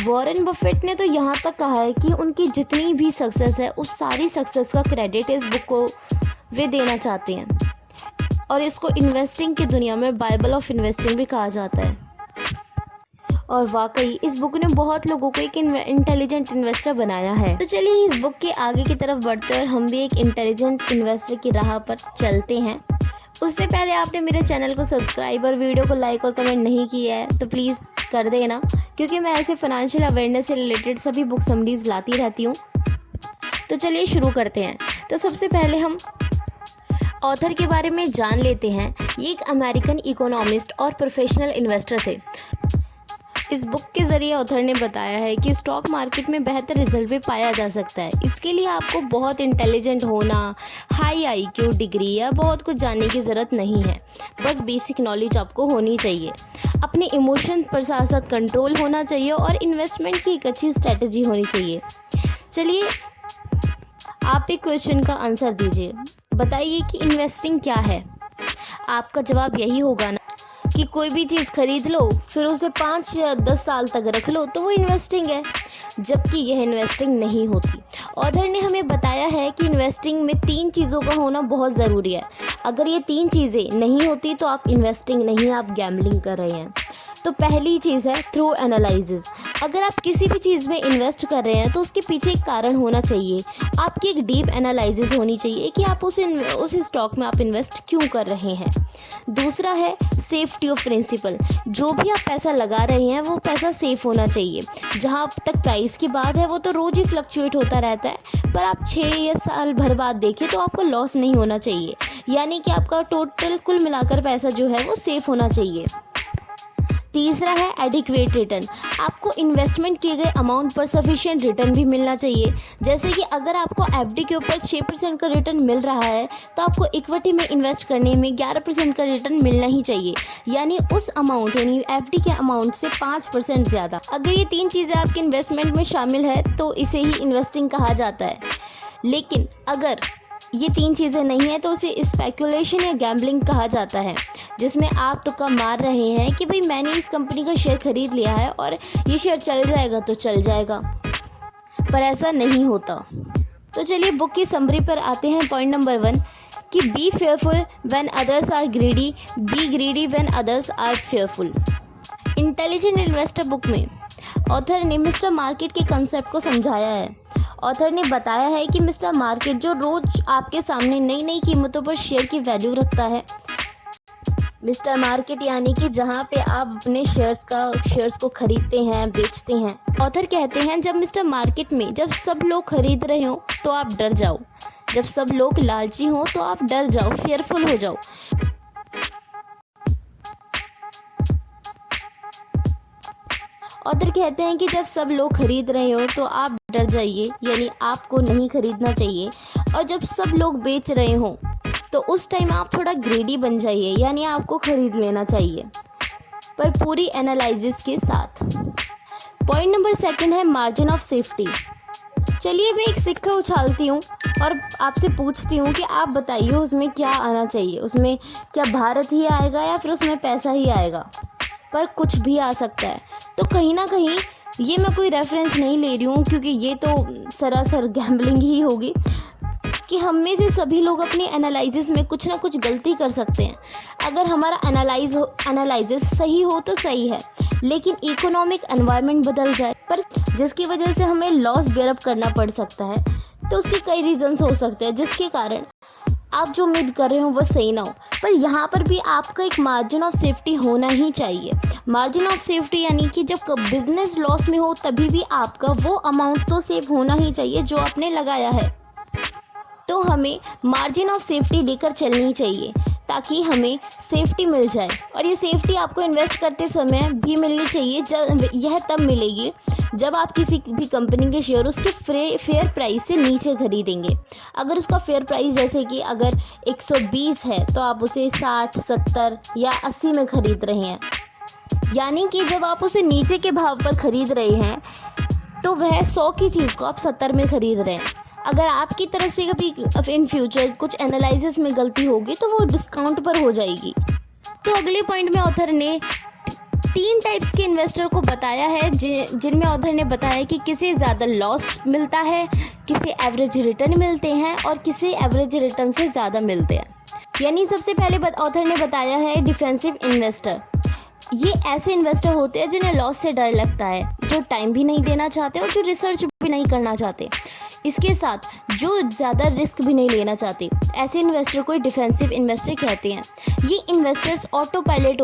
Warren Buffett ने तो यहाँ तक कहा है कि उनकी जितनी भी सक्सेस है उस सारी सक्सेस का क्रेडिट इस बुक को वे देना चाहते हैं, और इसको इन्वेस्टिंग की दुनिया में बाइबल ऑफ इन्वेस्टिंग भी कहा जाता है। और वाकई इस बुक ने बहुत लोगों को एक इंटेलिजेंट इन्वेस्टर बनाया है। तो चलिए इस बुक के आगे की तरफ बढ़ते हैं और हम भी एक इंटेलिजेंट इन्वेस्टर की राह पर चलते हैं। उससे पहले आपने मेरे चैनल को सब्सक्राइब और वीडियो को लाइक और कमेंट नहीं किया है तो प्लीज़ कर देना, क्योंकि मैं ऐसे फाइनेंशियल अवेयरनेस से रिलेटेड सभी बुक समरीज लाती रहती हूँ। तो चलिए शुरू करते हैं। तो सबसे पहले हम ऑथर के बारे में जान लेते हैं। ये एक अमेरिकन इकोनॉमिस्ट और प्रोफेशनल इन्वेस्टर थे। इस बुक के ज़रिए ऑथर ने बताया है कि स्टॉक मार्केट में बेहतर रिजल्ट भी पाया जा सकता है। इसके लिए आपको बहुत इंटेलिजेंट होना, हाई आईक्यू डिग्री या बहुत कुछ जानने की ज़रूरत नहीं है, बस बेसिक नॉलेज आपको होनी चाहिए। अपने इमोशन पर साथ साथ कंट्रोल होना चाहिए और इन्वेस्टमेंट की एक अच्छी स्ट्रैटेजी होनी चाहिए। चलिए आप एक क्वेश्चन का आंसर दीजिए, बताइए कि इन्वेस्टिंग क्या है। आपका जवाब यही होगा ना कि कोई भी चीज़ खरीद लो फिर उसे 5 या 10 साल तक रख लो तो वो इन्वेस्टिंग है, जबकि यह इन्वेस्टिंग नहीं होती। ऑथर ने हमें बताया है कि इन्वेस्टिंग में 3 चीज़ों का होना बहुत ज़रूरी है। अगर ये 3 चीज़ें नहीं होती तो आप इन्वेस्टिंग नहीं, आप गैम्बलिंग कर रहे हैं। तो पहली चीज़ है थ्रू एनालिसिस। अगर आप किसी भी चीज़ में इन्वेस्ट कर रहे हैं तो उसके पीछे एक कारण होना चाहिए। आपकी एक डीप एनालिसिस होनी चाहिए कि आप उस स्टॉक में आप इन्वेस्ट क्यों कर रहे हैं। दूसरा है सेफ्टी ऑफ प्रिंसिपल। जो भी आप पैसा लगा रहे हैं वो पैसा सेफ होना चाहिए। जहाँ तक प्राइस की बात है वो तो रोज़ ही फ्लक्चुएट होता रहता है, पर आप 6 या साल भर बाद देखें तो आपको लॉस नहीं होना चाहिए, यानी कि आपका टोटल कुल मिलाकर पैसा जो है वो सेफ होना चाहिए। तीसरा है एडिक्वेट रिटर्न। आपको इन्वेस्टमेंट किए गए अमाउंट पर सफिशिएंट रिटर्न भी मिलना चाहिए। जैसे कि अगर आपको एफडी के ऊपर 6% का रिटर्न मिल रहा है तो आपको इक्विटी में इन्वेस्ट करने में 11% का रिटर्न मिलना ही चाहिए, यानी उस अमाउंट यानी एफडी के अमाउंट से 5% ज़्यादा। अगर ये 3 चीज़ें आपके इन्वेस्टमेंट में शामिल है तो इसे ही इन्वेस्टिंग कहा जाता है। लेकिन अगर ये 3 चीज़ें नहीं है तो उसे स्पेकुलेशन या गैम्बलिंग कहा जाता है, जिसमें आप तुक्का मार रहे हैं कि भाई मैंने इस कंपनी का शेयर खरीद लिया है और ये शेयर चल जाएगा तो चल जाएगा, पर ऐसा नहीं होता। तो चलिए बुक की समरी पर आते हैं। पॉइंट नंबर 1 कि be fearful when others are greedy, be greedy when others are fearful. Intelligent investor book में ऑथर ने मिस्टर मार्केट के कंसेप्ट को समझाया है। ऑथर ने बताया है कि मिस्टर मार्केट जो रोज़ आपके सामने नई नई कीमतों पर शेयर की वैल्यू रखता है। मिस्टर मार्केट यानी कि जहाँ पे आप अपने शेयर्स को खरीदते हैं, बेचते हैं। ऑथर कहते हैं जब मिस्टर मार्केट में जब सब लोग खरीद रहे हो तो आप डर जाओ, जब सब लोग लालची हो तो आप डर जाओ, फेयरफुल हो जाओ। ऑथर कहते हैं कि जब सब लोग खरीद रहे हो तो आप डर जाइए, यानी आपको नहीं खरीदना चाहिए। और जब सब लोग बेच रहे हो तो उस टाइम आप थोड़ा ग्रीडी बन जाइए, यानी आपको खरीद लेना चाहिए, पर पूरी एनालिसिस के साथ। पॉइंट नंबर 2 है मार्जिन ऑफ सेफ्टी। चलिए मैं एक सिक्का उछालती हूँ और आपसे पूछती हूँ कि आप बताइए उसमें क्या आना चाहिए। उसमें क्या भारत ही आएगा या फिर उसमें पैसा ही आएगा, पर कुछ भी आ सकता है। तो कहीं ना कहीं ये मैं कोई रेफरेंस नहीं ले रही हूँ, क्योंकि ये तो सरासर गैम्बलिंग ही होगी कि हम में से सभी लोग अपने एनालिसिस में कुछ ना कुछ गलती कर सकते हैं। अगर हमारा एनालिसिस सही हो तो सही है, लेकिन इकोनॉमिक एनवायरनमेंट बदल जाए पर जिसकी वजह से हमें लॉस बेयर अप करना पड़ सकता है, तो उसके कई रीजंस हो सकते हैं जिसके कारण आप जो उम्मीद कर रहे हो वो सही ना हो। पर यहाँ पर भी आपका एक मार्जिन ऑफ सेफ्टी होना ही चाहिए। मार्जिन ऑफ सेफ्टी यानी कि जब बिजनेस लॉस में हो तभी भी आपका वो अमाउंट तो सेफ होना ही चाहिए जो आपने लगाया है। तो हमें मार्जिन ऑफ सेफ्टी लेकर चलनी चाहिए ताकि हमें सेफ्टी मिल जाए। और ये सेफ्टी आपको इन्वेस्ट करते समय भी मिलनी चाहिए। जब यह तब मिलेगी जब आप किसी भी कंपनी के शेयर उसके फेयर प्राइस से नीचे खरीदेंगे। अगर उसका फेयर प्राइस जैसे कि अगर 120 है तो आप उसे 60, 70 या 80 में खरीद रहे हैं, यानी कि जब आप उसे नीचे के भाव पर खरीद रहे हैं तो वह 100 की चीज़ को आप 70 में खरीद रहे हैं। अगर आपकी तरफ से कभी इन फ्यूचर कुछ एनालिसिस में गलती होगी तो वो डिस्काउंट पर हो जाएगी। तो अगले पॉइंट में ऑथर ने 3 टाइप्स के इन्वेस्टर को बताया है, जिनमें ऑथर ने बताया कि किसे ज़्यादा लॉस मिलता है, किसे एवरेज रिटर्न मिलते हैं और किसे एवरेज रिटर्न से ज़्यादा मिलते हैं। यानी सबसे पहले ऑथर ने बताया है डिफेंसिव इन्वेस्टर। ये ऐसे इन्वेस्टर होते हैं जिन्हें लॉस से डर लगता है, जो टाइम भी नहीं देना चाहते और जो रिसर्च भी नहीं करना चाहते, इसके साथ जो ज़्यादा रिस्क भी नहीं लेना चाहते। ऐसे इन्वेस्टर को डिफेंसिव इन्वेस्टर कहते हैं। ये इन्वेस्टर्स ऑटो पायलट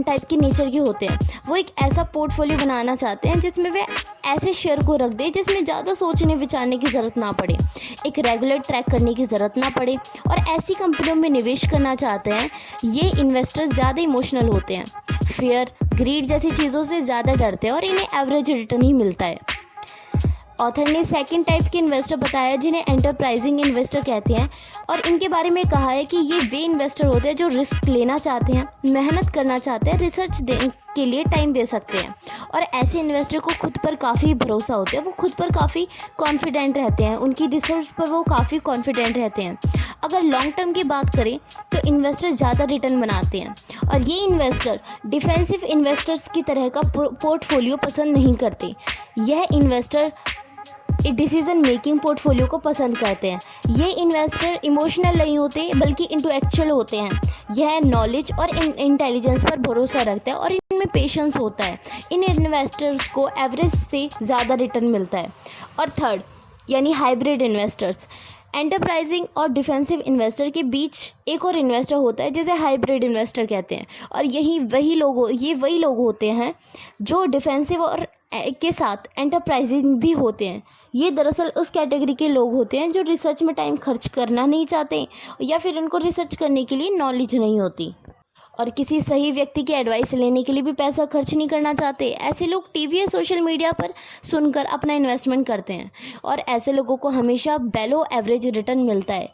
टाइप के नेचर के होते हैं। वो एक ऐसा पोर्टफोलियो बनाना चाहते हैं जिसमें वे ऐसे शेयर को रख दें जिसमें ज़्यादा सोचने विचारने की ज़रूरत ना पड़े, एक रेगुलर ट्रैक करने की ज़रूरत ना पड़े, और ऐसी कंपनियों में निवेश करना चाहते हैं। ये इन्वेस्टर्स ज़्यादा इमोशनल होते हैं, फियर, ग्रीड जैसी चीज़ों से ज़्यादा डरते हैं और इन्हें एवरेज रिटर्न ही मिलता है। ऑथर ने सेकंड टाइप के इन्वेस्टर बताया जिन्हें एंटरप्राइजिंग इन्वेस्टर कहते हैं, और इनके बारे में कहा है कि ये वे इन्वेस्टर होते हैं जो रिस्क लेना चाहते हैं, मेहनत करना चाहते हैं, रिसर्च के लिए टाइम दे सकते हैं, और ऐसे इन्वेस्टर को खुद पर काफ़ी भरोसा होता है। वो खुद पर काफ़ी कॉन्फिडेंट रहते हैं, उनकी रिसर्च पर वो काफ़ी कॉन्फिडेंट रहते हैं। अगर लॉन्ग टर्म की बात करें तो इन्वेस्टर ज़्यादा रिटर्न बनाते हैं, और ये इन्वेस्टर डिफेंसिव इन्वेस्टर्स की तरह का पोर्टफोलियो पसंद नहीं करते। यह इन्वेस्टर डिसीजन मेकिंग पोर्टफोलियो को पसंद करते हैं। ये इन्वेस्टर इमोशनल नहीं होते बल्कि इंटेलेक्चुअल होते हैं। यह नॉलेज और इंटेलिजेंस पर भरोसा रखते हैं और इनमें पेशेंस होता है। इन इन्वेस्टर्स को एवरेज से ज़्यादा रिटर्न मिलता है। और थर्ड यानी हाइब्रिड इन्वेस्टर्स। एंटरप्राइजिंग और डिफेंसिव इन्वेस्टर के बीच एक और इन्वेस्टर होता है जिसे हाइब्रिड इन्वेस्टर कहते हैं, और ये वही लोग होते हैं जो डिफेंसिव और के साथ एंटरप्राइजिंग भी होते हैं। ये दरअसल उस कैटेगरी के लोग होते हैं जो रिसर्च में टाइम खर्च करना नहीं चाहते, या फिर उनको रिसर्च करने के लिए नॉलेज नहीं होती, और किसी सही व्यक्ति की एडवाइस लेने के लिए भी पैसा खर्च नहीं करना चाहते। ऐसे लोग टीवी या सोशल मीडिया पर सुनकर अपना इन्वेस्टमेंट करते हैं, और ऐसे लोगों को हमेशा बेलो एवरेज रिटर्न मिलता है।